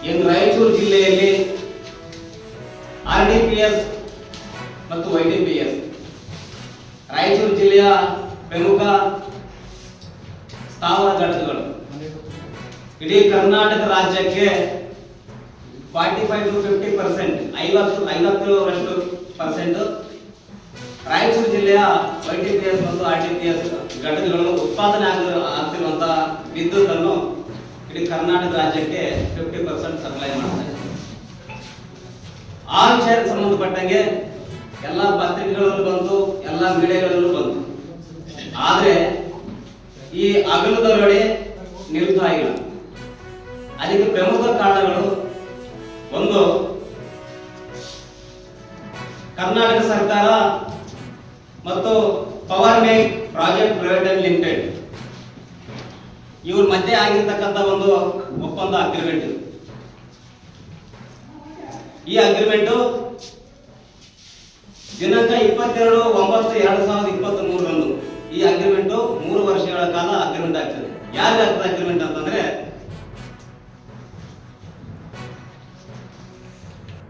ಏನು ರಾಯಚೂರು ಜಿಲ್ಲೆಯಲ್ಲಿ RDPS ಮತ್ತು YDPS ರಾಯಚೂರು ಜಿಲ್ಲೆಯ ಪ್ರಮುಖ ಸ್ಥಾವರ ಘಟಕಗಳು ಇಡೀ ಕರ್ನಾಟಕ ರಾಜ್ಯಕ್ಕೆ 45 to 50% 50% ರಾಯಚೂರು ಜಿಲ್ಲೆಯ YDPS ಮತ್ತು RDPS ಘಟಕಗಳು ಉತ್ಪಾದನೆ ಆಗ್ತಿರುವಂತಹ ವಿದ್ಯುತ್ ಅನ್ನು ಇಡೀ ಕರ್ನಾಟಕ ರಾಜ್ಯಕ್ಕೆ 50% ಸಪ್ಲೈ ಮಾಡ್ತಾರೆ. ಆ ವಿಷಯಕ್ಕೆ ಸಂಬಂಧಪಟ್ಟಂಗೆ ಎಲ್ಲ ಪತ್ರಿಕೆಗಳಲ್ಲೂ ಬಂತು, ಎಲ್ಲ ಮೀಡಿಯಾಗಳಲ್ಲೂ ಬಂತು. ಆದ್ರೆ ಈ ಅಗಲದೊಳಗಡೆ ನಿಲ್ತಾ ಇಲ್ಲ. ಅದಕ್ಕೆ ಪ್ರಮುಖ ಕಾರಣಗಳು, ಒಂದು, ಕರ್ನಾಟಕ ಸರ್ಕಾರ ಮತ್ತು power make project private limited ಇವ್ರ ಮಧ್ಯೆ ಆಗಿರ್ತಕ್ಕಂಥ ಒಂದು ಒಪ್ಪಂದ ಅಗ್ರಿಮೆಂಟ್. ಈ ಅಗ್ರಿಮೆಂಟ್ ದಿನಾಂಕ 22/9/2023 ಈ ಅಗ್ರಿಮೆಂಟ್ 3 ವರ್ಷಗಳ ಕಾಲ ಅಗ್ರಿಮೆಂಟ್ ಆಗ್ತದೆ. ಯಾರಿಗೆ ಆಗ್ತದೆ ಅಗ್ರಿಮೆಂಟ್ ಅಂತಂದ್ರೆ